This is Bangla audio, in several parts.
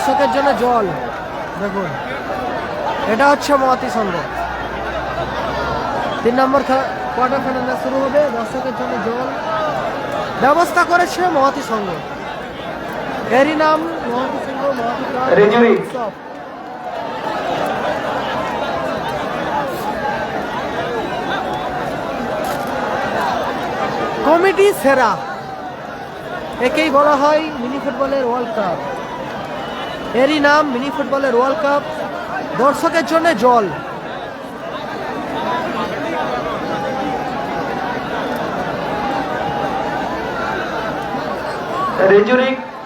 দর্শকের জন্য জল। দেখুন, এটা হচ্ছে মহাতি সংঘ। 3 নম্বর কোয়ার্টার ফাইনাল ম্যাচ শুরু হবে। দর্শকের জন্য জল ব্যবস্থা করেছে মহাতি সংঘ। এরই নাম মহাতি সংঘ, মহাতি ক্লাব। কমিটি সেরা, একেই বলা হয় মিনি ফুটবলের ওয়ার্ল্ড কাপ। এরই নাম মিনি ফুটবলের ওয়ার্ল্ড কাপ। দর্শকের জন্য জল।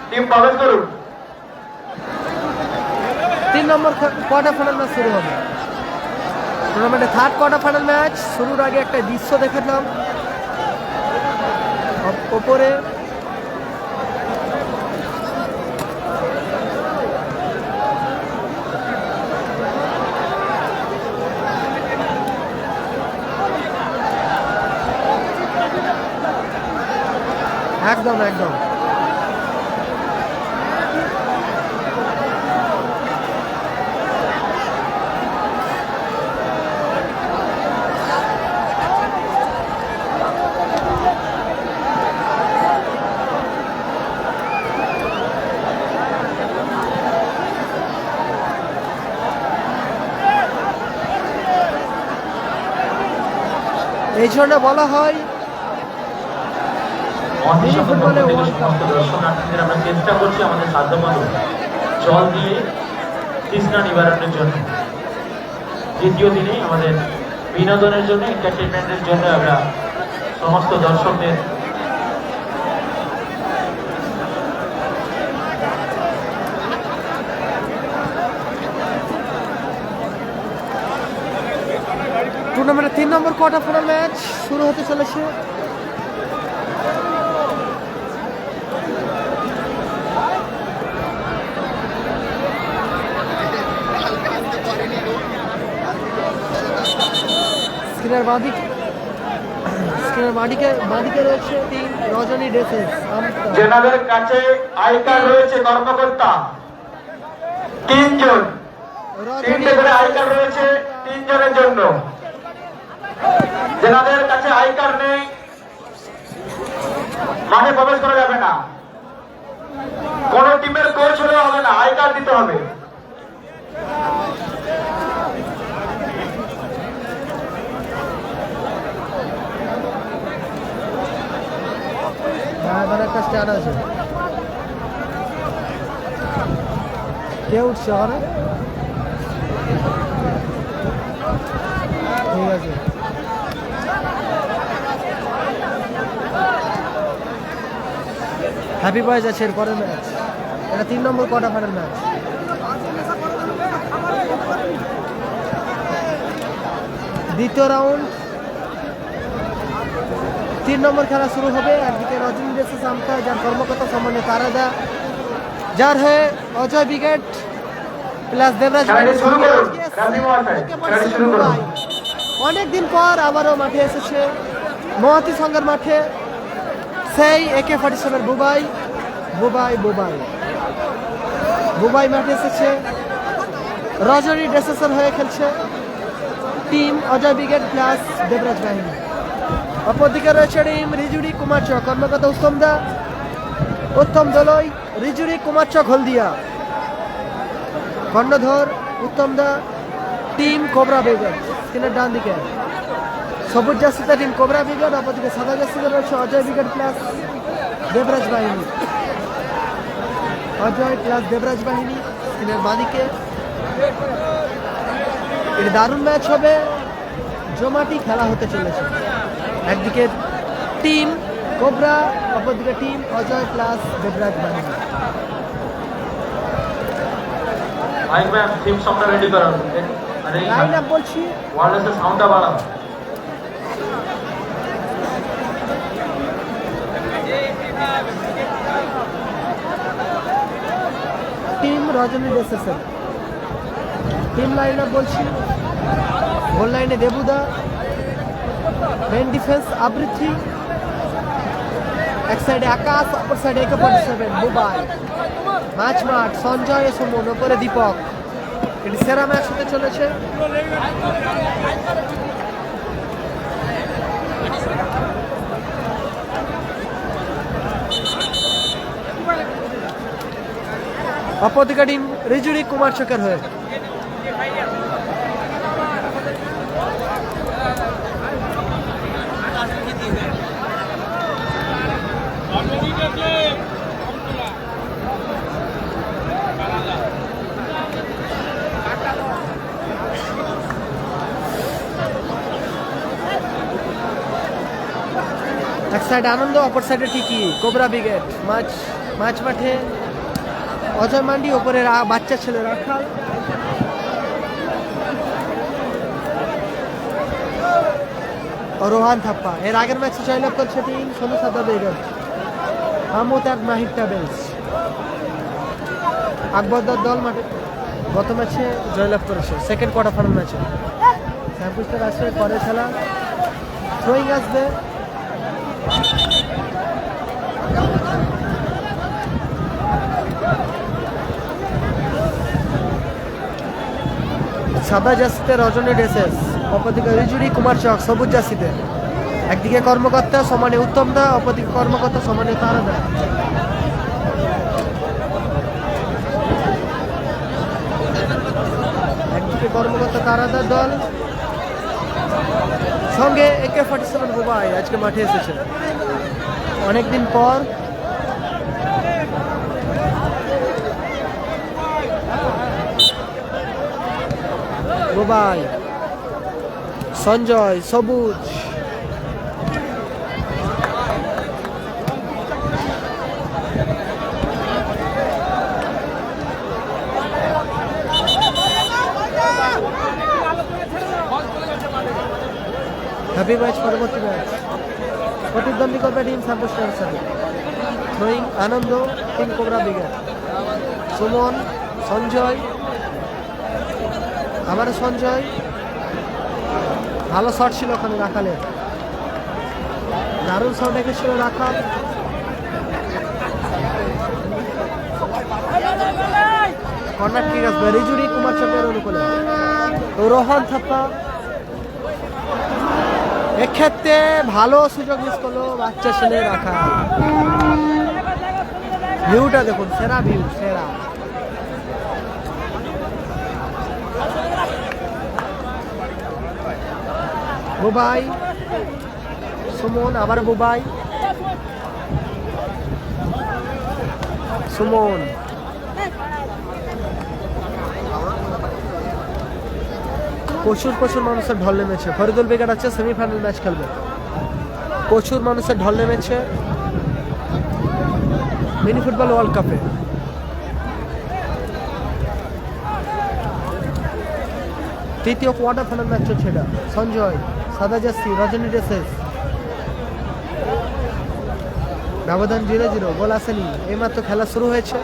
টিম প্রবেশ করুন। 3 নম্বর কোয়ার্টার ফাইনাল ম্যাচ শুরু হবে। টুর্নামেন্টের 3rd কোয়ার্টার ফাইনাল ম্যাচ শুরুর আগে একটা দৃশ্য দেখালাম। ওপরে একদম একদম এই জন্য বলা হয় দর্শনার্থীদের আমরা চেষ্টা করছি আমাদের সাধ্যমতো জল দিয়ে তৃষ্ণা নিবারণের জন্য। দ্বিতীয় দিনে আমাদের বিনোদনের জন্য, এন্টারটেনমেন্টের জন্য আমরা সমস্ত দর্শকদের টুর্নামেন্টের 3 নম্বর কোয়ার্টার ফাইনাল ম্যাচ শুরু হতে চলেছে। স্ক্রিনের বাঁদিকে রয়েছে টিম রজনী ড্রেসেস। যেনাদের কাছে আই কার্ড রয়েছে কর্মকর্তা 3 জন, 3টে করে আই কার্ড রয়েছে 3 জনের জন্য। যেনাদের কাছে আই কার্ড নেই মাঠে প্রবেশ করা যাবে না। কোন টিমের কোচ হলে হবে না, আই কার্ড দিতে হবে। একটা স্টার আছে, কে উঠছে ওখানে? ঠিক আছে, হ্যাপি বয়েজ আছে এরপরের ম্যাচ। এটা 3 নম্বর কোয়ার্টার ফাইনাল ম্যাচ। দ্বিতীয় রাউন্ড 3 নম্বর খেলা শুরু হবে। একদিকে রজনী ড্রেসেস আমতা, যার কর্মকর্তা সম্মানে তারাদা, যার হয়ে অজয় ব্রিগেড প্লাস দেবরাজ। অনেকদিন পর আবারও মাঠে এসেছে মহাতি সংঘের মাঠে সেই AK-47 বুবাই মাঠে এসেছে। রজনী ড্রেসেসের হয়ে খেলছে team Ajay brigade plus Debraj বাহিনী। অপরদিকে রয়েছে টিম রিজুরি কুমার চক, কর্মকর্তা উত্তম দলই, রিজুরি কুমার চক হলদিয়া, কর্ণধর উত্তম দা, টিম কোবরা ব্রিগেড। স্ক্রিনের ডান দিকে সবুজ জার্সিতে টিম কোবরা ব্রিগেড, অপরদিকে সাদা জার্সিতে রয়েছে অজয় ব্রিগেড প্লাস দেবরাজ বাহিনী। অজয় প্লাস দেবরাজ বাহিনী স্ক্রিনের বাঁ দিকে। এটা দারুণ ম্যাচ হবে, জমাটি খেলা হতে চলেছে। একদিকে টিম কোবরা, অপরদিকে টিম অজয় প্লাস দেবরাজ বাহিনী। টিম সাউন্ডটা রেডি করো। আরে লাইন আপ বলছি, ওয়ারলেসের সাউন্ডটা বাড়াও। টিম রজনী ড্রেসেসের টিম লাইন আপ বলছি। গোল লাইনে দেবুদা, মেন ডিফেন্স আবৃত্তি, এক সাইডে আকাশ, অপর সাইডে AK-47 মোবাইল। মাঝ মাঠ সঞ্জয় ও সুমন, ওপরে দীপক। এটি সেরা ম্যাচ হতে চলেছে। অপরদিকে টিম রিজুরি কুমার চকের হয়ে। এক সাইডে আনন্দ, অপর সাইডে টিকি কোবরা ব্রিগেড। মাঝ মাঠে অজয় মান্ডি, ওপরে বাচ্চা ছেলে রাখাল। রোহান থাপ্পা এর আগের ম্যাচে জয়লাভ করছে টিম সোনু সাদা বেগম। মাহমুদ আর মাহির টাবেলস। আকবরদার দল মাঠে গত ম্যাচে জয়লাভ করেছে, সেকেন্ড কোয়ার্টার ফাইনাল ম্যাচে। স্যাম্পুস্টার আসবে, পরে খেলা থ্রোয়িং আসবে। সাদা জার্সিতে রজনী ডেসেস, অপরদিকে রিজুরি কুমার চক সবুজ জার্সিতে। একদিকে কর্মকর্তা সমানে উত্তম দা, অপরদিকে কর্মকর্তা সমানে তারা দা। একদিকে কর্মকর্তা তারাদার দল, সঙ্গে AK-47 মোবাইল আজকে মাঠে এসেছে অনেকদিন পর। মোবাইল, সঞ্জয়, সবুজ। হ্যাপি ম্যাচ, পরবর্তী ম্যাচ প্রতিদ্বন্দ্বী করবে টিম সাম্পুস্টারের সাথে। Throwing Anand, team Cobra Brigade. Suman, Sanjay, আবার সঞ্জয়। ভালো শট ছিল ওখানে রাখালের, দারুণ শট রেখেছিল রাখাল। কর্নার কিক আসবে রিজুরি কুমার চকের অনুকূলে। রোহন থাপ্পা এক্ষেত্রে ভালো সুযোগ মিস করলো বাচ্চা ছেলে রাখাল। ভিউটা দেখুন, সেরা ভিউ, সেরা। বুবাই, সুমন, আবার বুবাই, সুমন। প্রচুর মানুষের ঢল নেমেছে। ফরিদুল ব্রিগেড আছে, সেমিফাইনাল ম্যাচ খেলবে। প্রচুর মানুষের ঢল নেমেছে মিনি ফুটবল ওয়ার্ল্ড কাপে। তৃতীয় কোয়ার্টার ফাইনাল ম্যাচ চলছে এটা। সঞ্জয়, সাদা জার্সি, রজনী ডেসেস। ব্যবধান 0-0, গোল আসেনি, এইমাত্র খেলা শুরু হয়েছে।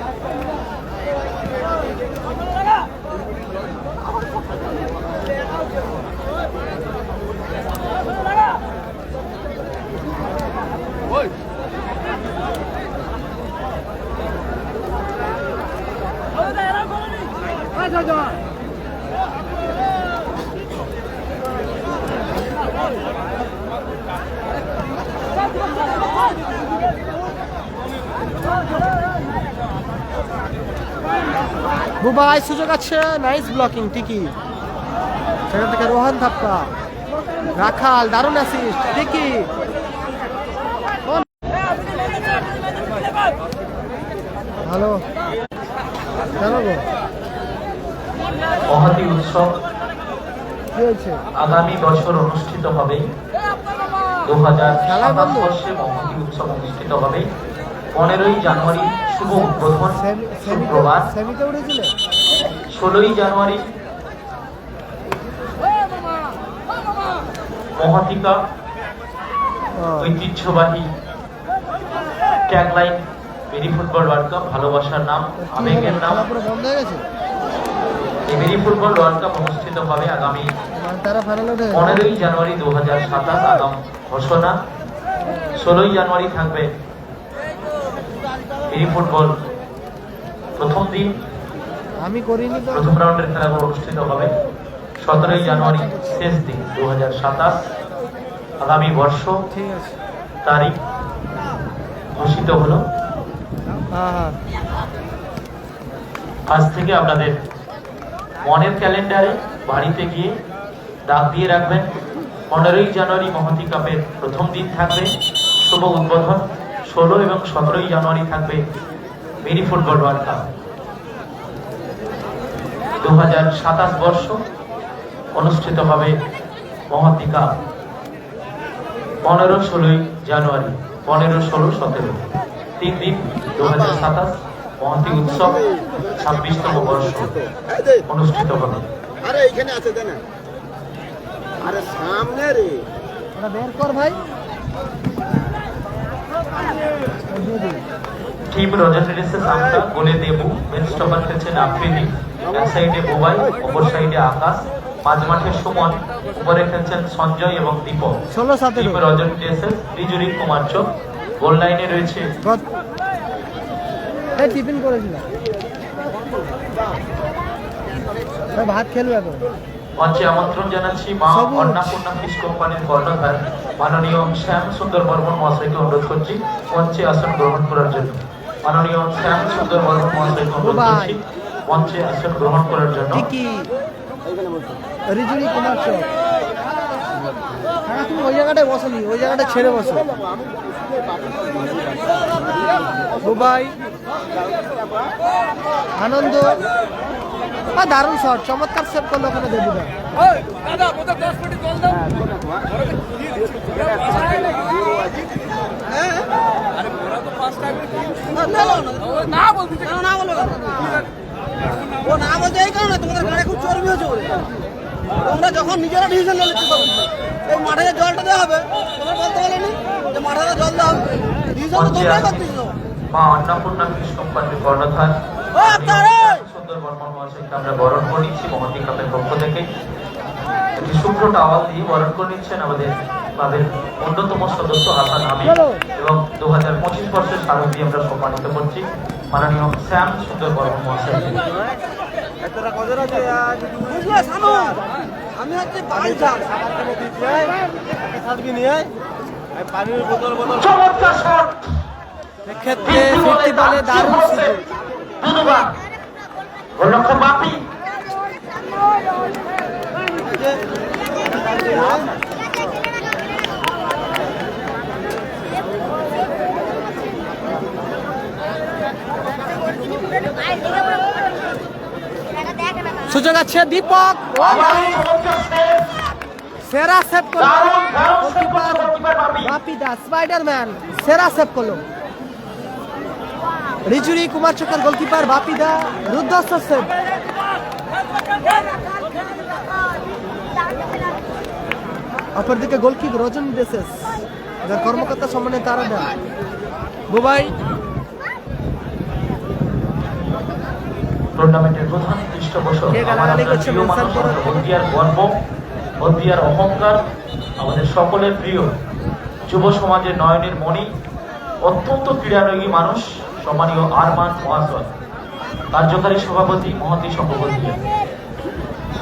বুবাই, সুযোগ আছে, নাইস ব্লকিং টিকি। সেখান থেকে রোহান থাপ্পা, রাখাল, দারুণ অ্যাসিস্ট টিকি। ভালো, জানো গো মহাতি উৎসব কি হয়েছে? আগামী বছর অনুষ্ঠিত হবে। 2027 বর্ষে মহাতি উৎসব অনুষ্ঠিত হবে। 15ই জানুয়ারি শুভ উদ্বোধন শুক্রবার, 16ই জানুয়ারি মহাতিকা ঐতিহ্যবাহী ট্যাগলাইন মেরি ফুটবল ওয়ার্ল্ড কাপ, ভালোবাসার নাম, আবেগের নাম। বন্ধ হয়ে গেছে। এই মেরি ফুটবল ওয়ার্ল্ড কাপ অনুষ্ঠিত হবে আগামী 15ই জানুয়ারি 2027। আগাম ঘোষণা 16ই জানুয়ারি থাকবে এই ফুটবল প্রথম দিন আমি করিনি তো। প্রথম রাউন্ডের খেলাগুলো অনুষ্ঠিত হবে 17ই জানুয়ারি শেষ দিন 2027 আগামী বর্ষ ঠিক আছে। তারিখ ঘোষিত হলো। হ্যাঁ আজ থেকে আপনাদের মনের ক্যালেন্ডারে বাড়িতে গিয়ে ডাক দিয়ে রাখবেন 15ই জানুয়ারি মহতী কাপের প্রথম দিন থাকবে শুভ উদ্বোধন, 16 এবং 17ই জানুয়ারি থাকবে মিনি ফুটবল ওয়ার্ল্ড কাপ 2027 বর্ষ অনুষ্ঠিত হবে মহতী কাপ 15-16 জানুয়ারি, 15, 16, 17 তিন দিন 2027 মহতী উৎসব 26তম বর্ষ অনুষ্ঠিত হবে। আরে এইখানে আছে দেন, আরে সামনে রে, ওটা বের কর ভাই। টিম রজনীডিসের সামটা গোলে দেবু, মেন স্টপার খেলছেন আফ্রিদি, এক সাইডে বুবাই, অপর সাইডে আকাশ, মাঝ মাঠে সুমন, উপরে খেলছেন সঞ্জয় এবং দীপক। 16-17 টিম রজনীডিসের ত্রিজুরি কুমার চোখ, গোল লাইনে রয়েছে টিফিন করেছিলাম ভাত খেলবে এখন। মঞ্চে আমন্ত্রণ জানাচ্ছি মা অন্নপূর্ণা ফিশ কোম্পানির কর্ণধার মাননীয় শ্যাম সুন্দর বর্মন মহাশয়কে অনুরোধ করছি মঞ্চে আসন গ্রহণ করার জন্য। মাননীয় শ্যাম সুন্দর বর্মন মহাশয়কে অনুরোধ করছি মঞ্চে আসন গ্রহণ করার জন্য। রিজুরি কুমার চক, তুমি ওই জায়গাটায় বসনি, ওই জায়গাটা ছেড়ে বসো। দুবাই আনন্দ, দারুণ শট, চমৎকার সেভ করলো ওখানে দেবুদা। তোমরা যখন নিজেরা ডিসিশন নিলে এই মাঠে জলটা দেওয়া হবে, তোমরা বলতে পারোনি যে মাঠে জল দেওয়া হবে, ডিসিশন তো তোমরাই করতেছো। মা অন্নপূর্ণা ফিশ কোম্পানির কর্ণধার সুন্দর বর্মন মহাশয়কে আমরা বরণ করে নিচ্ছি মহতী কাপের পক্ষ থেকে। একটি শুভ্র টাওয়াল দিয়ে বরণ করে নিচ্ছেন আমাদের ক্লাবের অন্যতম সদস্য হাসান হাবিব এবং 2025 বর্ষের স্মারক দিয়ে আমরা সম্মানিত করছি মাননীয় শ্যাম সুন্দর বর্মন মহাশয়কে। আমি হচ্ছে বাঞ্ছা পানির বোতল চমৎকার শট, এক্ষেত্রে ফিরতি বলে দারুণ সুযোগ। ধন্যবাদ গোলরক্ষক বাপি। সুযোগ আছে দীপক, সেরা সেভ করলো বাপি দা, স্পাইডারম্যান সেরা সেভ করলো। রিজুরি কুমার চকের গোলকিপার বাপি দা রুদ্ধশ্বাস সেভ। অপরদিকে গোলকিপ রজনী ডেসেস, যার কর্মকর্তা সম্মানে তারা দেয় বুবাই। টুর্নামেন্টের প্রধান পৃষ্ঠপোষক হলদিয়ার গর্ব, হলদিয়ার অহংকার, আমাদের সকলের প্রিয় যুব সমাজের নয়নের মণি, অত্যন্ত ক্রীড়ানৈী মানুষ সম্মানীয় আরমান মহাশয়, কার্যকারী সভাপতি মহতী সংঘ হলদিয়া।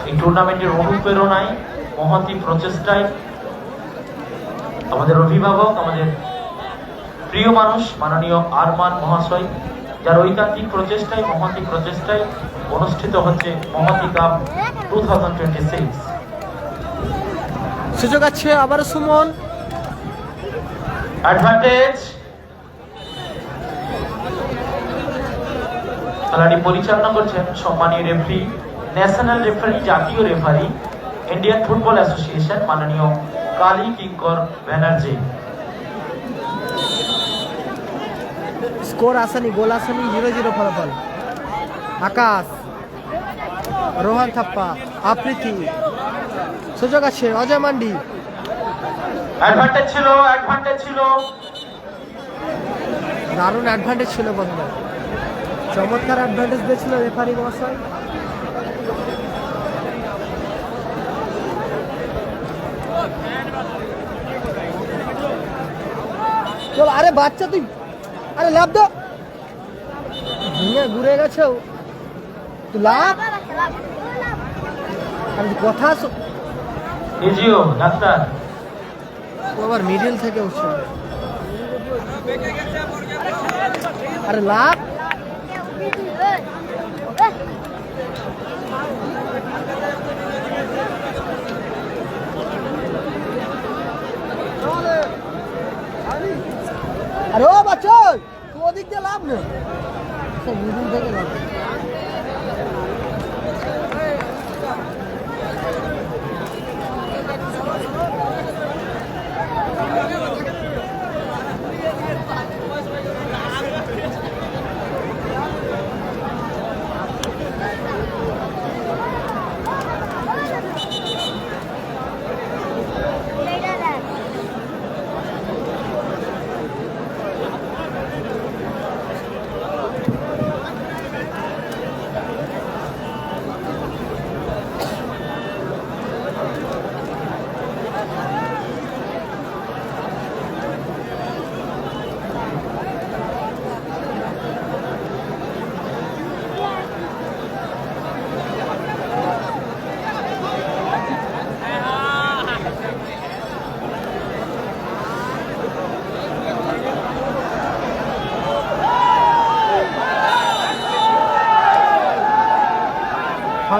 এই টুর্নামেন্টের অনুপ্রেরণায় মহতী প্রচেষ্টায় আমাদের অভিভাবক, আমাদের প্রিয় মানুষ মাননীয় আরমান মহাশয়, যার ঐকান্তিক প্রচেষ্টায় মহতী প্রচেষ্টায় অনুষ্ঠিত হচ্ছে মহতী কাপ 2026। সুযোগ আছে আবার সুমন, অ্যাডভান্টেজ। খেলাটি পরিচালনা করছেন সম্মানীয় রেফারি, ন্যাশনাল রেফারি, জাতীয় রেফারি, ইন্ডিয়ান ফুটবল অ্যাসোসিয়েশন মাননীয় কালী কিঙ্কর ব্যানার্জি। স্কোর আসেনি, গোল আসেনি, 0-0 ফলাফল। আকাশ, রোহান থাপ্পা, আফ্রিদি, সুযোগ আছে অজয় মান্ডি। অ্যাডভান্টেজ ছিল, অ্যাডভান্টেজ ছিল, দারুণ অ্যাডভান্টেজ ছিল বন্ধু, চমৎকার অ্যাডভান্টেজ দিয়েছিল রেফারি মহাশয়। চল, আরে বাচ্চা তুই, আরে লাভ দো, ভেঙে ঘুরে গেছেও তুই লাভ আর কথা ফিজিও ডাক্তার ও আবার মিডিল থেকে উঠছে আরে লাভ আরে ও বাচ্চা তুই ওদিক দিয়ে লাভ নেই সব মিডিল থেকে লাভ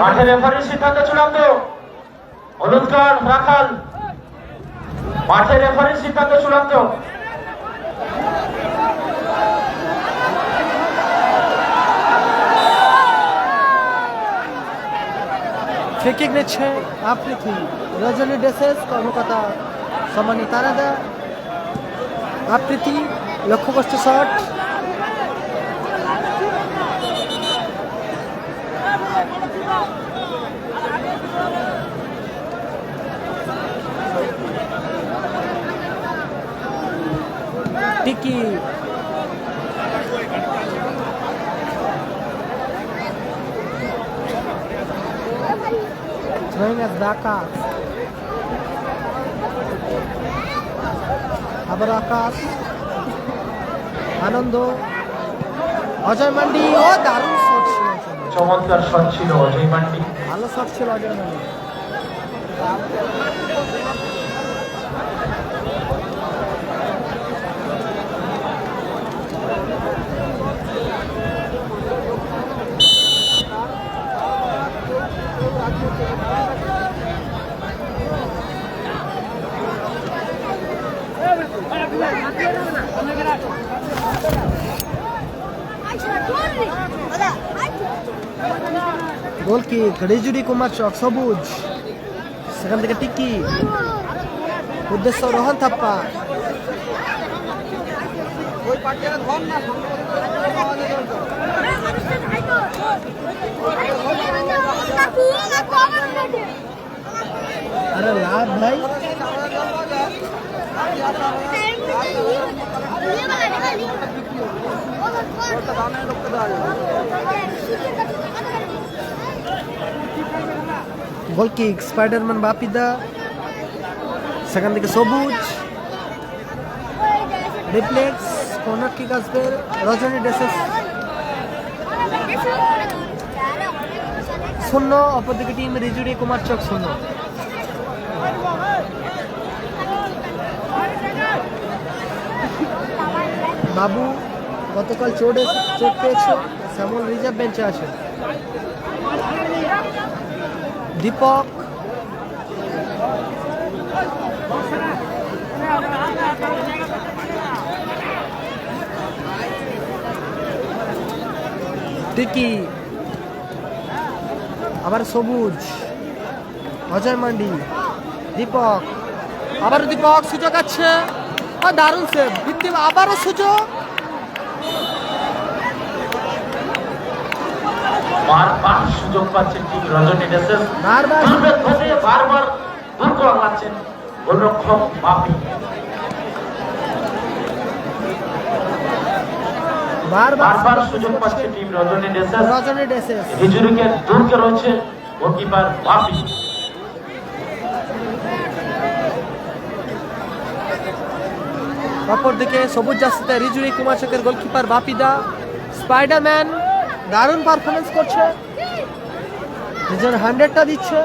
মাঠে রেফারির সিদ্ধান্ত চূড়ান্ত হলুদ কার্ড রাখাল মাঠে রেফারির সিদ্ধান্ত চূড়ান্ত ফ্রি কিক নিচ্ছে আফ্রিকি রজনী ডেসেস কর্মকর্তা সম্মানিত তারাদা আফ্রিকি লক্ষ্য করছে শট টিকি throwing as Akas আবার আকাশ আনন্দ অজয় মান্ডি ও দারুণ শট ছিল চমৎকার শট ছিল অজয় মান্ডি ভালো শট ছিল অজয় মান্ডি গোল কি রিজুরি কুমার চক সবুজ সেখান থেকে টিকি উদ্দেশ্য রোহন থাপ্পা ওই পাটিয়াটা ধর না আরে লাভ ভাই গোল কিক স্পাইডারম্যান বাপিদা সেখান থেকে সবুজ রিফ্লেক্স কর্নার কিক আসবে রজনী ডেসেস শূন্য অপরদিকে টিম রিজুরি কুমার চক শূন্য বাবু গতকাল চোট পেয়েছে শ্যামল রিজার্ভ বেঞ্চে আছে দীপক টিকি আবার সবুজ অজয় মান্ডি দীপক আবার দীপক সুযোগ আছে দারুণ সেভ ভিত্তি আবারও সুযোগ বারবার সুযোগ পাচ্ছেন ঠিক রজনী ডেসেস বারবার বারবার দূর করে পাচ্ছেন গোলরক্ষক বাপি বারবার সুযোগ পাচ্ছে টিম রজনী ডেসেস রিজুরিকে দূর করে রয়েছে গোলকিপার বাপি অপরদিকে সবুজ জার্সিতে রিজুরি কুমার চকের গোলকিপার বাপিদা স্পাইডারম্যান দারুণ পারফরমেন্স করছে, নিজের 100টা দিচ্ছে।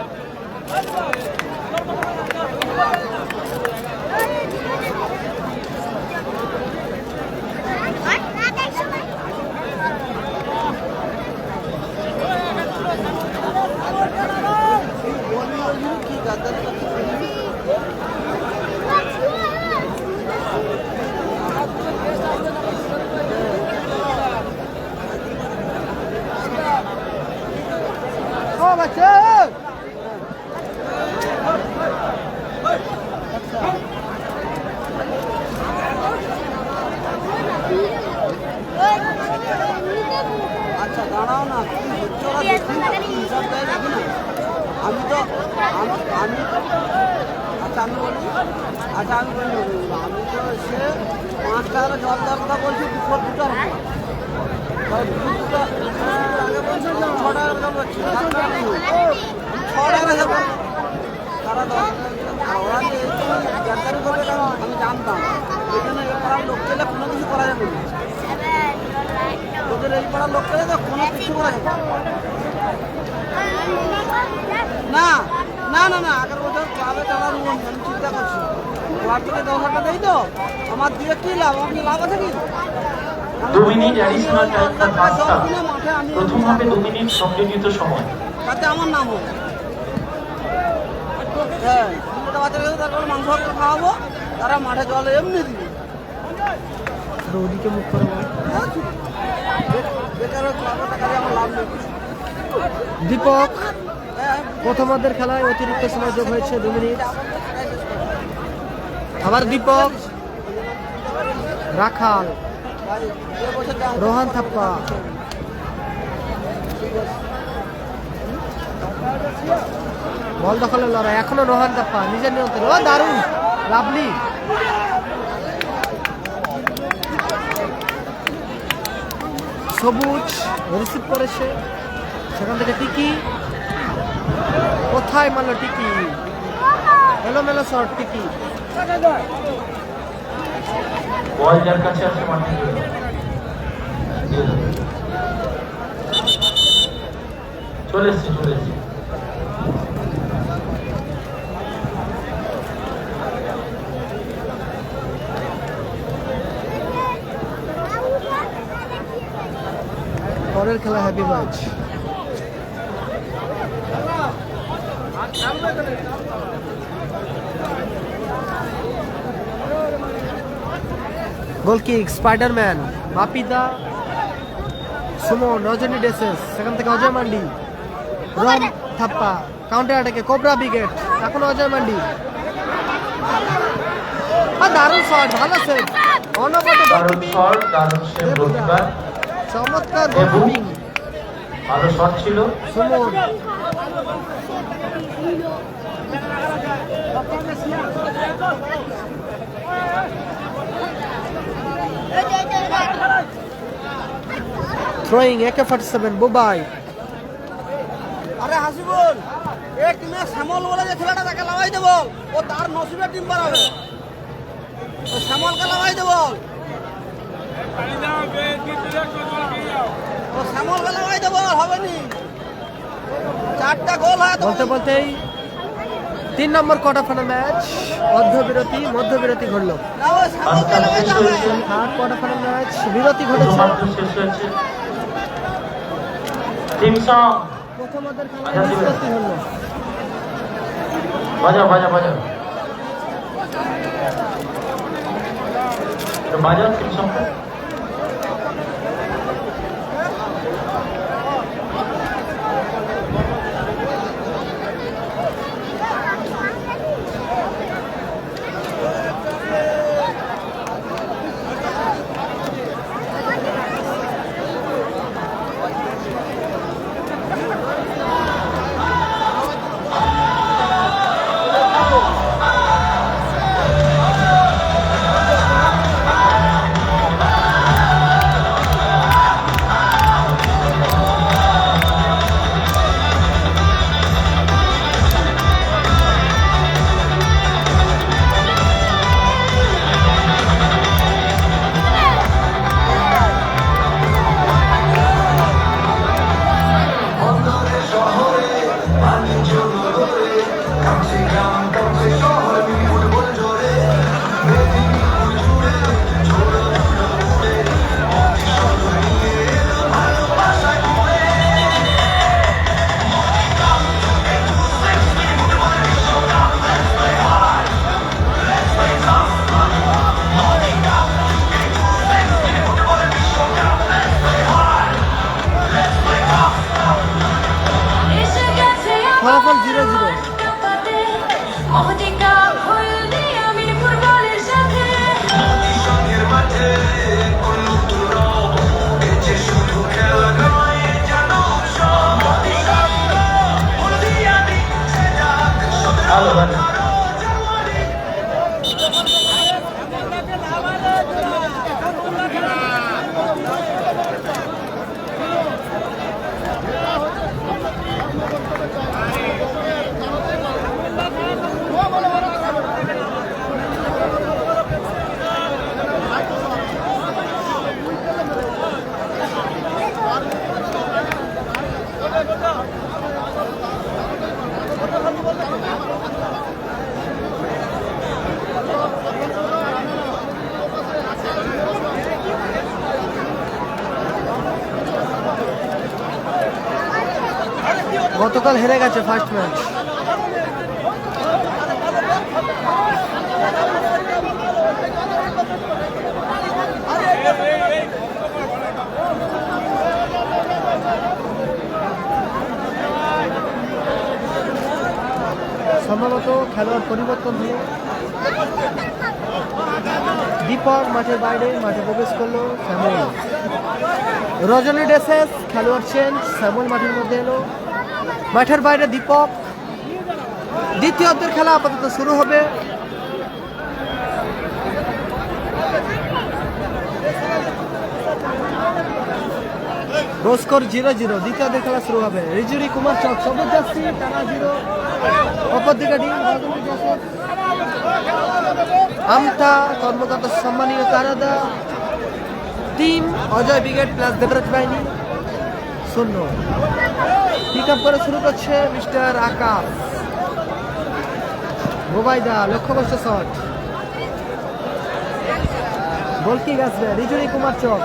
ও বাচ্চা আচ্ছা দাঁড়াও না, কি হচ্ছে ওরা দেখি না, কি হিসাব দেয় দেখি না। আমি তো আমি আচ্ছা আমি বলি আমি তো সে 5 টাকার জল দেওয়ার কথা বলছি, দুপুর 2টার আগে বলছি 6 টাকার কথা বলছি, 6 টাকার হিসাব তারা ওরা যে গ্রেপ্তারি করবে এটা আমি জানতাম, এই জন্য এই পাড়ার লোক গেলে কোনো কিছু করা যাবে না। তোদের এই পাড়ার লোক গেলে তো কোনো কিছু করা যাবে না। না না না, আগের বছর ক্লাবে টাকার নিয়ম আমি চিন্তা করছি, ক্লাব থেকে 10,000 টাকা দেই তো, আমার দিয়ে কি লাভ? আমার কি লাভ আছে কি? 2 minute additional time for pasta. প্রথম হবে 2 মিনিট সংযোজিত সময়। তাতে আমার নাম হবে। হ্যাঁ, দুটো বাচ্চাকে তারপর মাংস ভাত খাওয়াবো, তারা মাঠে জল এমনি দিবে। ওদিকে মুখ করে বল। বেকার ক্লাবে টাকা দিয়ে আমার লাভ নেই। দীপক হ্যাঁ, প্রথমার্ধের খেলায় অতিরিক্ত সময় যোগ হয়েছে 2 মিনিট। আবার দীপক, রাখাল, ভাই, এ বছর যা রোহান থাপ্পা, বল দখলের লড়াই, এখনো রোহান থাপ্পা নিজের নিয়ন্ত্রণে। ও দারুণ, লাভলি। সবুজ রিসিভ করেছে, সেখান থেকে টিকি, কোথায় মারলো টিকি, এলোমেলো শট টিকি। বল যার কাছে আছে মাঠে দিয়ে দাও। চলে এসছে। পরের খেলা happy match. Goal kick, Spiderman, বাপিদা, সুমন, রজনী ডেসেস, সেখান থেকে অজয় মান্ডি, রম থাপ্পা, কাউন্টার অ্যাটাকে কোবরা ব্রিগেড, এখন অজয় মান্ডি। দারুণ শট, ভালো সেভ, অনবদ্য দারুণ শট, দারুণ সেভ গোলকিপার। চমৎকার গোলকিপিং, ভালো শট ছিল। Suman, throwing AK-47 Bubai. আরে হাসিবুল, এই টিমে শ্যামল বলে যে ছেলেটা, তাকে লাগাই দে বল, ও তার নসিবের টিম বানাবে, ও শ্যামলকে লাগাই দে বল, ও শ্যামলকে লাগাই দে বল, হবে নি 4টা গোল হয় তো। বলতে বলতেই 3 নম্বর কোয়ার্টার ফাইনাল ম্যাচ, মধ্যবিরতি ঘটলো। না, ও শ্যামলকে লাগাইতে হবে। থার্ড কোয়ার্টার ফাইনাল ম্যাচ, বিরতি ঘটেছে। প্রথমার্ধ শেষ হয়েছে। টিম সং প্রথমার্ধের খেলায় নিষ্পত্তি হলো। বাজাও। বাজাও টিম সং। গতকাল হেরে গেছে ফার্স্ট ম্যাচ। সম্ভবত খেলোয়াড় পরিবর্তন হলো। দীপক মাঠের বাইরে, মাঠে প্রবেশ করলো স্যামুয়েল। রজনী ডেসেস খেলোয়াড় চেঞ্জ, স্যামুয়েল মাঠের মধ্যে এলো। মাঠের বাইরে দীপক। দ্বিতীয় অর্ধের খেলা আপাতত শুরু হবে। স্কোর 0-0। দ্বিতীয় অর্ধের খেলা শুরু হবে। রিজুরি কুমার চক সবুজ জার্সি, টানা 0। অপর দিকে টিম আমতা কর্মকর্তা সম্মানীয় তারাদা। Team Ajay brigade plus Debraj বাহিনী 0। পিক আপ করে শুরু করছে মিস্টার আকাশ। মোবাইদা লক্ষ্যবস্তু শট, গোল কিক আসবে রিজুরি কুমার চক।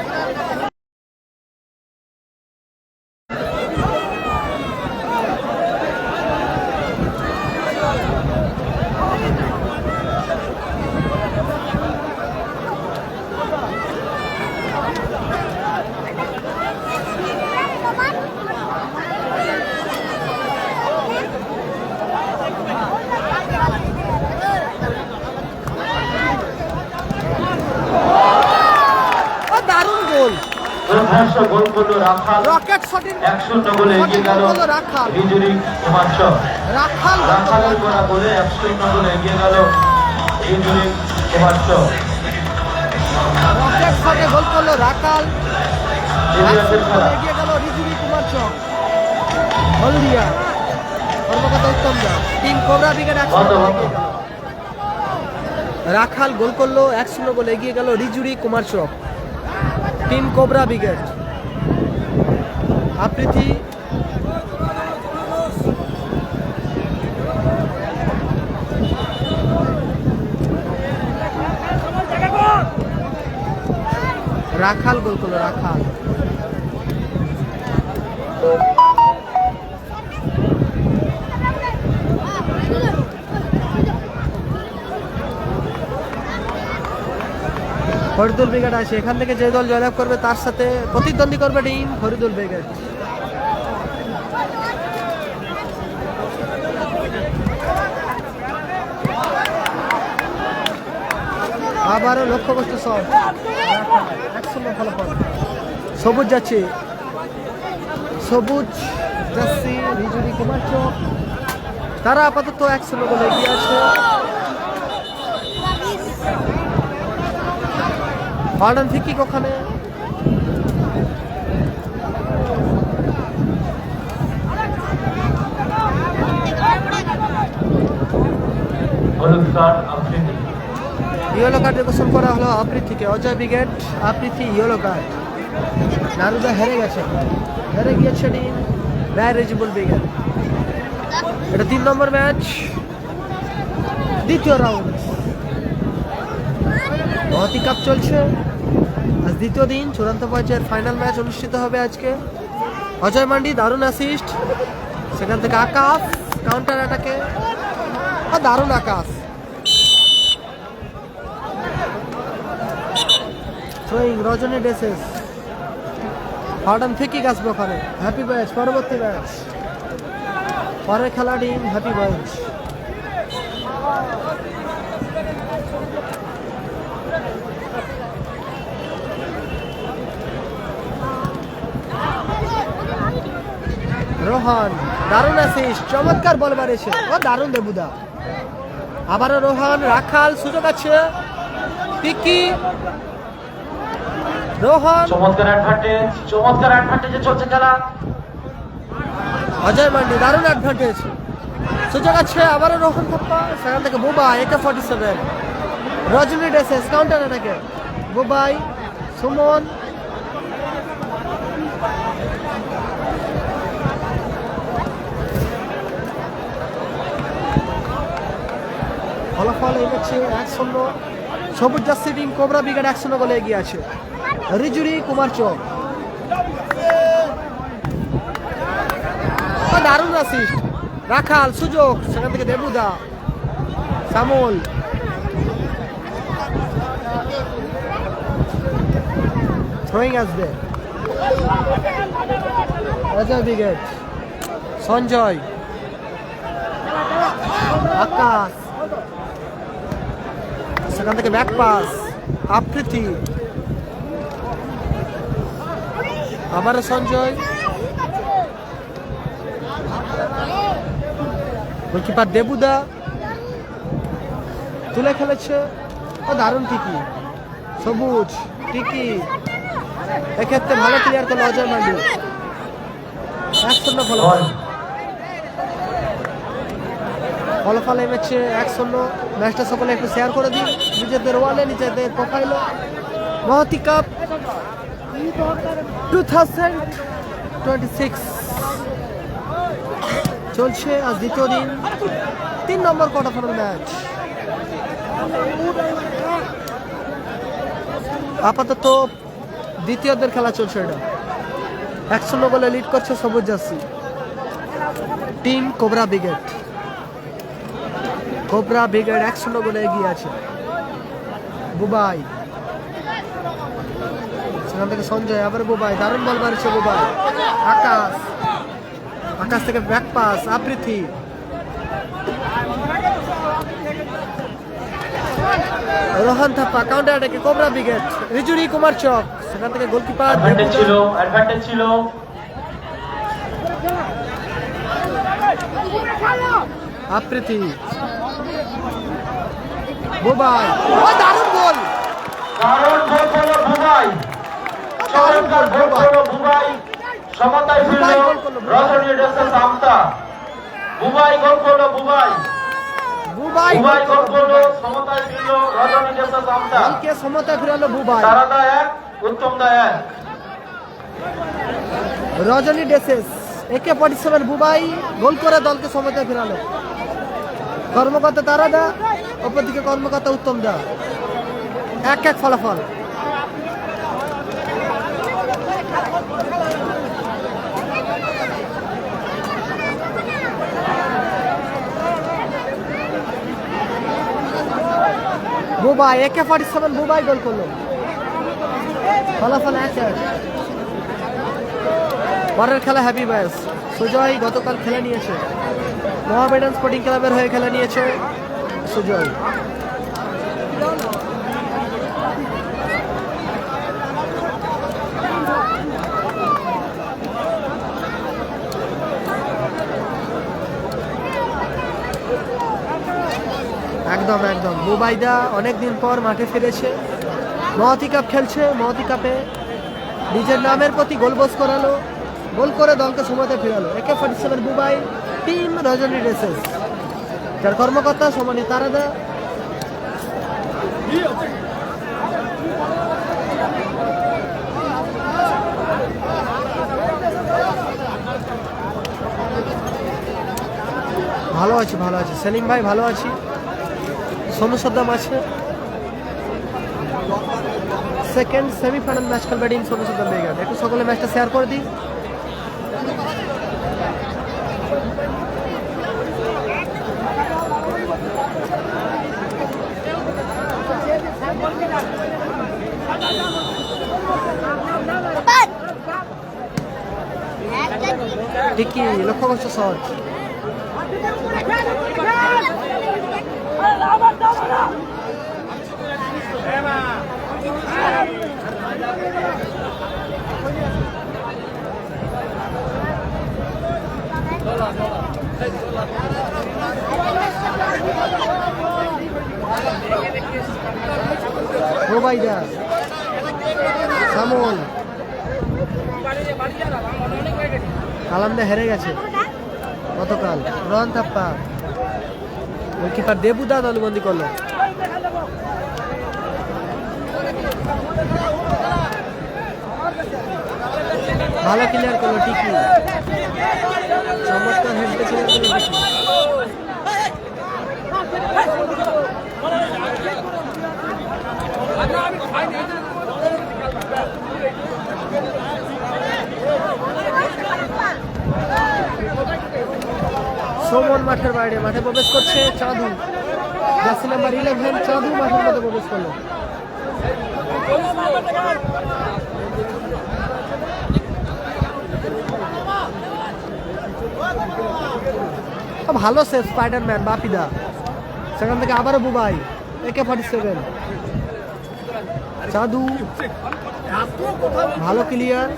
গোল করলো রাখাল। রকেট শটের 1-0 গোলে এগিয়ে গেল রাখাল। রিজুরি কুমার চক। রাখালের রাখাল করা গোলে 1-0 গোলে এগিয়ে গেল রিজুরি কুমার চক। রকেট শটে গোল করলো রাখাল। দ্বিতীয় খেলা এগিয়ে গেল রিজুরি কুমার চক। হলদিয়া কর্মকর্তা উত্তম দা। টিম কোবরা ব্রিগেড রাখাল গোল করলো 1-0 গোলে এগিয়ে গেল রিজুরি কুমার চক। টিম কোবরা ব্রিগেড আপ্রীতি রাখাল গোল করলো রাখাল। ফরিদুল ব্রিগেড আছে। এখান থেকে যে দল জয়লাভ করবে তার সাথে প্রতিদ্বন্দ্বী করবে টিম ফরিদুল ব্রিগেড। আবারও লক্ষ্যবস্তু শট, 1-0 ফলাফল। সবুজ যাচ্ছে, সবুজ জার্সি রিজুরি কুমার চক। তারা আপাতত 1-0 গোলে এগিয়ে আছে। ফাল্ডন ফিকিক ওখানে। হলুদ কার্ড আফ্রিদি। ইয়েলো কার্ড রেকশন করা হলো আপ্রীতিকে। অজয় ব্রিগেড আপ্রীতি ইয়েলো কার্ড। নারুদা হেরে গেছে, হেরে গিয়েছে টিম রিজুবল ব্রিগেড। এটা 3 নম্বর ম্যাচ, দ্বিতীয় রাউন্ড। মহাতি কাপ চলছে আজ দ্বিতীয় দিন। চূড়ান্ত পর্যায়ের ফাইনাল ম্যাচ অনুষ্ঠিত হবে আজকে। অজয় মান্ডি দারুণ অ্যাসিস্ট, সেখান থেকে আকাশ কাউন্টার অ্যাটাকে দারুণ আকাশ। থ্রোয়িং রজনী ডেসেস। ফার্ডন ফিকিক আসবে ওখানে। হ্যাপি বয়েজ পরবর্তী ম্যাচ। পরের খেলা টিম হ্যাপি বয়েজ। রোহান দারুণ অ্যাসিস্ট, চমৎকার বল মারেছে ও দারুণ দেবুদা। আবারও রোহান। রাখাল সুযোগ আছে, পিকি রোহান। চমৎকার অ্যাডভান্টেজে চলছে খেলা। অজয় মান্ডি দারুণ অ্যাডভান্টেজ, সুযোগ আছে। আবারও রোহান থাপ্পা, সেখান থেকে বুবাই AK-47। রজনী ডেসেস কাউন্টার অ্যাটাকে। বুবাই, সুমন, ফলাফল এই ম্যাচে 1-0। সবুজ জার্সি টিম কোবরা ব্রিগেড 1-0 গোলে এগিয়ে আছে। রিজুরি কুমার চক দারুণ অ্যাসিস্ট। রাখাল সুযোগ, সেখান থেকে দেবুদা, সামল, থ্রোয়িং আসবে অজয় ব্রিগেড, সঞ্জয়, আকাশ, সেখান থেকে ব্যাক পাস, আফ্রিতি, আবারও সঞ্জয়, গোলকিপার দেবুদা তুলে খেলেছে। ও দারুণ টিকি, সবুজ টিকি, এক্ষেত্রে ভালো ক্লিয়ার করলো অজয় মান্ডি। 1-0 ফলাফল। ফলাফল এই ম্যাচে 1-0। ম্যাচটা সকলে একটু শেয়ার করে দিন নিজেদের ওয়ালে, নিজেদের প্রোফাইলে। মহতি কাপ 2026 চলছে আজ দ্বিতীয় দিন, 3 নম্বর কোয়ার্টার ফাইনাল ম্যাচ। আপাতত দ্বিতীয়দের খেলা চলছে। এটা 1-0 গোলে লিড করছে সবুজ jersey team Cobra brigade. Cobra brigade 1-0 গোলে এগিয়ে আছে। বুবাই, সেখান থেকে সঞ্জয়, আবার বুবাই, দারুণ বল মারছে বুবাই। আকাশ, আকাশ থেকে ব্যাক পাস, আবৃত্তি, রোহান থাপ্পা, কাউন্টার অ্যাটাকে কোবরা ব্রিগেড, রিজুরি কুমার চক, সেখান থেকে গোলকিপার অ্যাডভান্টেজ ছিল। আবৃত্তি, বুবাই, ও দারুণ গোল, দারুণ গোল করলো বুবাই, চমৎকার গোল করলো বুবাই, সমতায় ফিরল রজনী ডেসেস আমতা। বুবাই গোল করলো বুবাই, বুবাই বুবাই গোল করলো, সমতায় ফিরল রজনী ডেসেস আমতা। দলকে সমতায় ফিরালো বুবাই। তারাদা 1, উত্তমদা 1। রজনী ডেসেস AK-47 বুবাই গোল করে দলকে সমতায় ফিরালো। কর্মকর্তা তারাদা, অপরদিকে কর্মকর্তা উত্তম দা। 1-1 ফলাফল। বুবাই, AK-47 বুবাই গোল করলো, ফলাফল 1-1। পরের খেলা হ্যাপি ব্যাস। সুজয় গতকাল খেলে নিয়েছে, মোহামেডান স্পোর্টিং ক্লাবের হয়ে খেলে নিয়েছে সুজয়। একদম একদম বুবাইদা অনেকদিন পর মাঠে ফিরেছে, মহতি কাপ খেলছে। মহতি কাপে নিজের নামের প্রতি গোলবোস করালো, গোল করে দলকে সময়তে ফিরালো। AK-47 বুবাই টিম রজনী ডেসেস, যার কর্মকর্তা সমানি তারাদা। ভালো আছি, ভালো আছি সেলিম ভাই, ভালো আছি। সোনু সদ্দাম আছে। সেকেন্ড সেমিফাইনাল ম্যাচ খেলবে টিম সোনু সদ্দাম ব্রিগেড। একটু সকলে ম্যাচটা শেয়ার করে দিই। টিকি লক্ষ্য করছো শট, রোবাইদা, সামল, কালামদা হেরে গেছে গতকাল। রোহান থাপ্পা, গোলকিপার দেবুদা দলবন্দি করলো। ভালো ক্লিয়ার করলো টিকি, চমৎকার হেডে ক্লিয়ার করলো টিকি। সোমন মাঠের বাইরে, মাঠে প্রবেশ করছে চাঁদু, জার্সি নাম্বার 11 চাঁদু মাঠের মধ্যে প্রবেশ করলো। ভালো সেফ স্পাইডারম্যান বাপিদা, সেখান থেকে আবারও বুবাই AK-47 চাঁদু, ভালো ক্লিয়ার।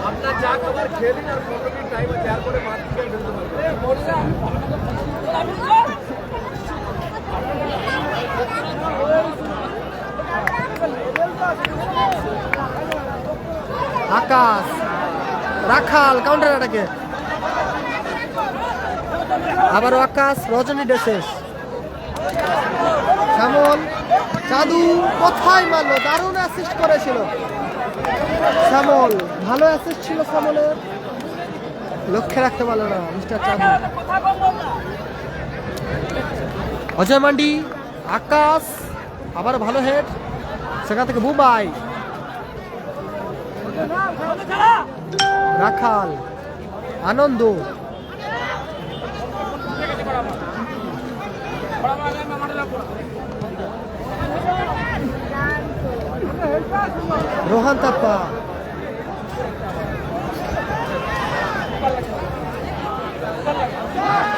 আপনার যা খাবার খেয়ে নিন আর 15 মিনিট টাইম আছে, তারপরে মাঠ থেকে ঢুকতে আকাশ রাখাল কাউন্টার অ্যাটাকে, আবারও আকাশ, রজনী ডেসেস, শ্যামল, চাঁদু কোথায় মারলো, দারুণ অ্যাসিস্ট করেছিল শ্যামল, ভালো অ্যাসিস্ট ছিল শ্যামলের, লক্ষ্যে রাখতে পারলো না মিস্টার চাঁদু। অজয় মান্ডি, আকাশ, আবার ভালো হেড, সেখান থেকে বুবাই, রাখাল, আনন্দ, রোহান তাপ্পা,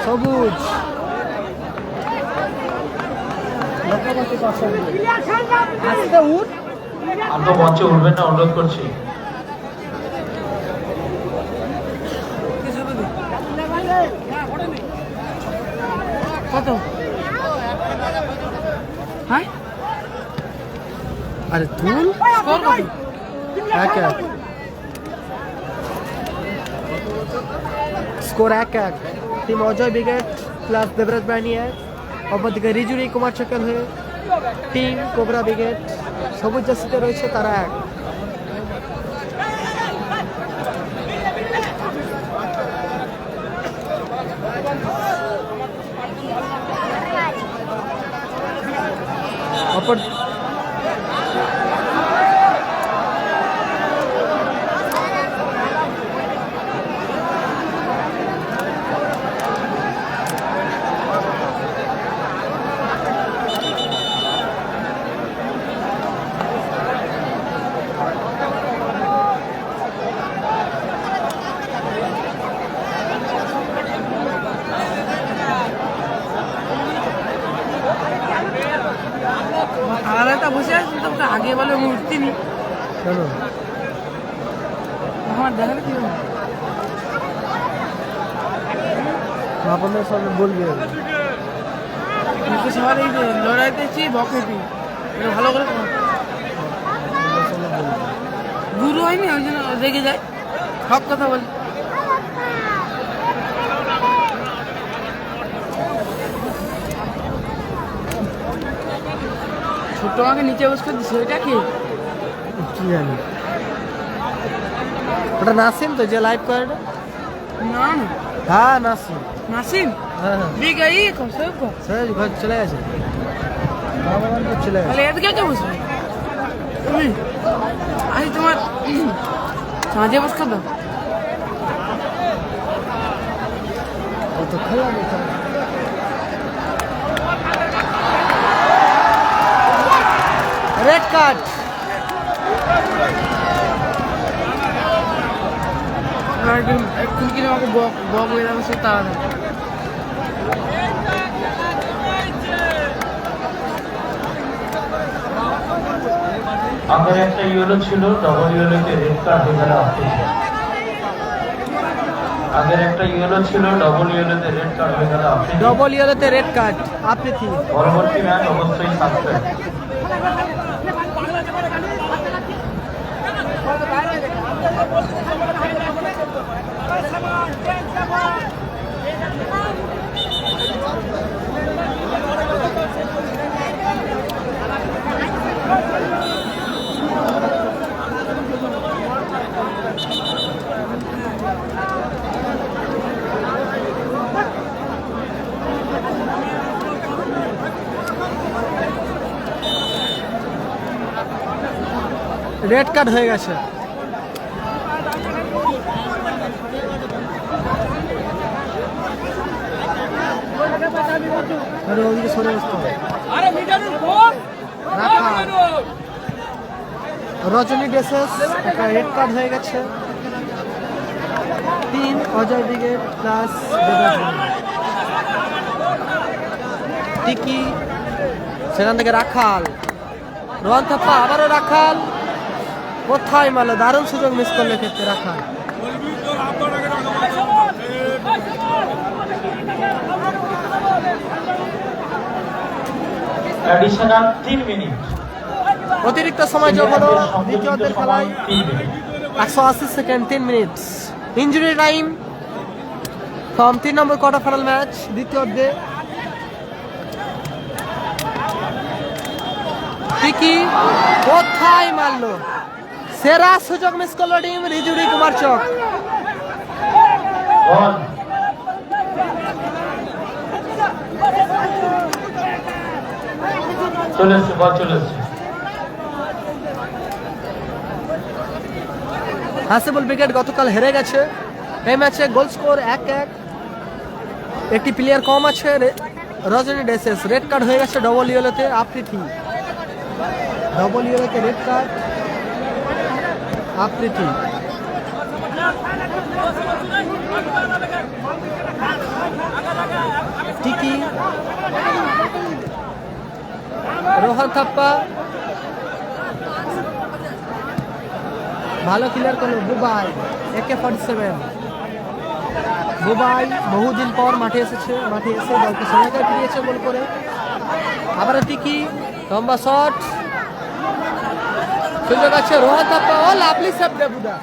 সবুজ, আস্তে উঠ, আমরা মঞ্চে উঠবেন না অনুরোধ করছি। কত? হ্যাঁ আরে তুল, স্কোর কত? 1-1 score, 1-1 team Ajay brigade plus Debraj বাহিনী 1, অপরদিকে রিজুরি কুমার চকেল হয়ে টিম কোবরা ব্রিগেড সবুজ জার্সিতে রয়েছে তারা 1। অপর আলাদা বসে আছি, তো আগে বলে আমি উঠতিনি, কেন আমার দেখালে কি হবে? আপনাদের সামনে বলবে কিন্তু সবার এই যে লড়াইতেছি বকেটি, এটা ভালো করে করো। গুরু হয়নি, ওই জন্য রেগে যায়, সব কথা বলি। ছোট্ট আমাকে নিচে বসে দিচ্ছে, ওইটা কি? কি জানি, ওটা নাসিম তো যে লাইভ করে না? না না, হ্যাঁ নাসিম, নাসিম হ্যাঁ হ্যাঁ বিগ এই সব স্যার ঘর চলে গেছে, বাবা চলে গেছে। তাহলে এদিকে কে বসবে? তুমি আজ তোমার মাঝে বসতে দাও। ও তো খেলা দেখা, রেড কার্ড, একদিন কিনে আমাকে বক বক হয়ে যাবে, সে তাড়াতাড়ি। আগের একটা ইয়েলো ছিল, ডবল ইয়েলোতে রেড কার্ড হয়ে গেল আফ্রিদি। আগের একটা ইয়েলো ছিল, ডবল ইয়েলোতে রেড কার্ড হয়ে গেল আফ্রিদি। ডবল ইয়েলোতে রেড কার্ড আফ্রিদি। পরবর্তী ম্যাচ অবশ্যই সাসপেন্ড। রেড কার্ড হয়ে গেছে। আরে ওদিকে সরে আসতে হবে। রাখাল রজনী ডেসেস একটা রেড কার্ড হয়ে গেছে। টিম অজয় ব্রিগেড প্লাস টিকি, সেখান থেকে রাখাল, রোহান থাপ্পা, আবারও রাখাল, কোথায় মারলো, দারুণ সুযোগ মিস করলে ক্ষেত্রে রাখাল। Additional 3 minute. অতিরিক্ত সময় যোগ হলো দ্বিতীয় অর্ধের খেলায়। 180 second, 3 minute. Injury time from 3 number quarter final match দ্বিতীয় অর্ধে। টিকি কোথায় মারলো, সেরা সুযোগ মিস করলো টিম রিজুরি কুমার চক। বল চলে এসছে, বল চলে এসছে। হাসিবুল ব্রিগেড গতকাল হেরে গেছে এই ম্যাচে, গোল স্কোর 1-1। একটি প্লেয়ার কম আছে রজনী ডেসেস, রেড কার্ড হয়ে গেছে ডবল ইয়েলোতে। আফ্রিথি ডবল ইয়েলোতে রেড কার্ড, আফ্রিথি। টিকি, রোহান থাপ্পা ভালো ক্লিয়ার করলো। বুবাই AK-47, বুবাই বহুদিন পর মাঠে এসেছে, মাঠে এসে দলকে সহায়তা ফিরিয়েছে গোল করে। আবার টিকি, লম্বা শট, সুযোগ আছে রোহান থাপ্পা, ও লাভলি সেভ দেবুদা।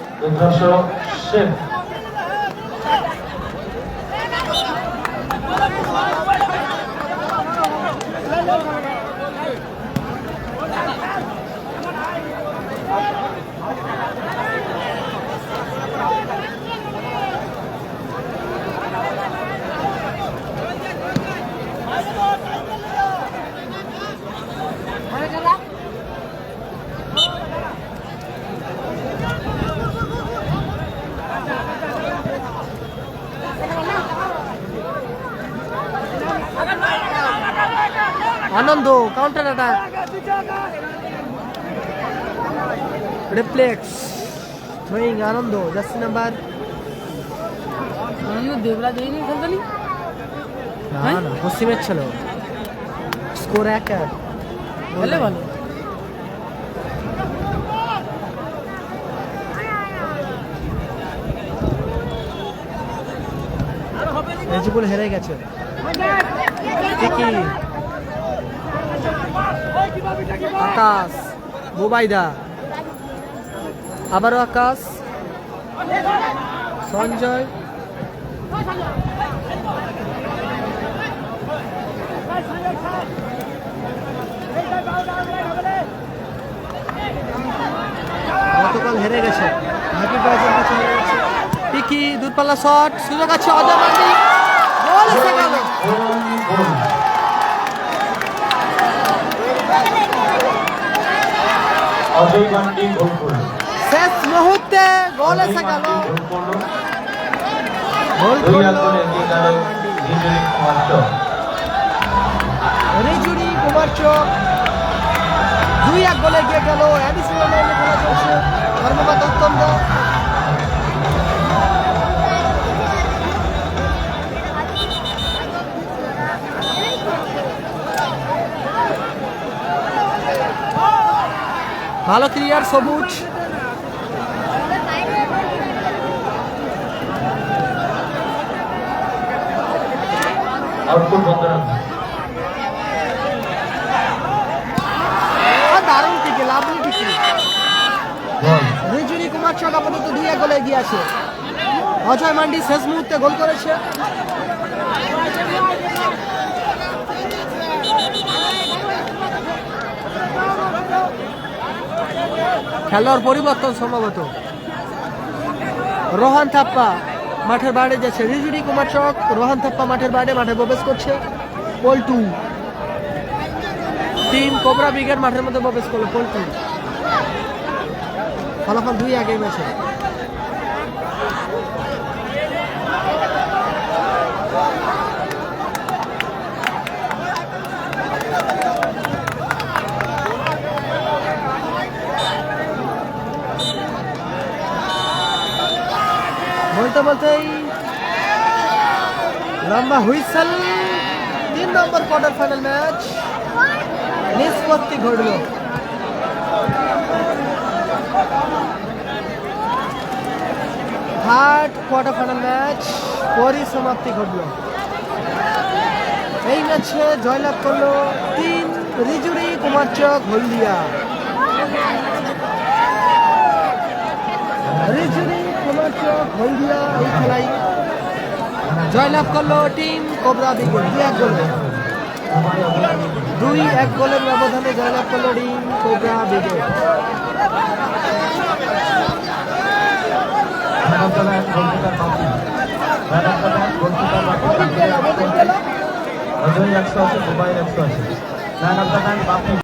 আনন্দ কাউন্টার অ্যাটাক, রিফ্লেক্স থ্রোয়িং আনন্দ, জার্সি নাম্বার দেবরাজ এই নিয়ে খেলতে না পশ্চিমের ছিল। স্কোর 1-1, বলে ভালো। রেজিবুল হেরে গেছে। ঠিকই আকাশ, বুবাইদা, আবারও আকাশ, সঞ্জয়, গতকাল হেরে গেছে, হাকিব রাজের কাছে হেরে গেছে। টিকি দূরপাল্লা শট, সুযোগ আছে অজয় মান্ডি, গোল এসে গেল। অজয় মান্ডি গোল করলো, শেষ মুহূর্তে গোল এসে গেল। গোল রিজুরি কুমার চক 2-1 গোলে এগিয়ে গেল। অ্যাডিশনাল টাইমে খেলা চলছে, ধর্মপাত অত্যন্ত ভালো ক্লিয়ার, সবুজ আউটপুট বন্ধ রাখুন। দারুণ টিকে, লাভলি টিকে। রিজুরি কুমার চক আপাতত 2-1 গোলে এগিয়ে আছে। অজয় মান্ডি শেষ মুহূর্তে গোল করেছে। খেলার পরিবর্তন সম্ভবত। রোহান থাপ্পা মাঠের বাইরে যাচ্ছে, রিজুরি কুমার চক, রোহান থাপ্পা মাঠের বাইরে, মাঠে প্রবেশ করছে। পল্টু টিম কোবরা ব্রিগেড মাঠের মধ্যে প্রবেশ করলো। পল্টু ফলাফল 2-1 ম্যাচে। বলতে বলতেই লম্বা হুইসেল। 3 নম্বর কোয়ার্টার ফাইনাল ম্যাচ নিষ্পত্তি ঘটল। থার্ড কোয়ার্টার ফাইনাল ম্যাচ পরিসমাপ্তি ঘটল। এই ম্যাচে জয়লাভ করলো টিম রিজুরি কুমারচক হলদিয়া। রিজুরি কুমারচক হলদিয়া এই খেলায় জয়লাভ করলো টিম কোবরা ব্রিগেড 2-1 গোলের ব্যবধানে জয়লাভ করলো team Cobra brigade. Dubai 180 man of the match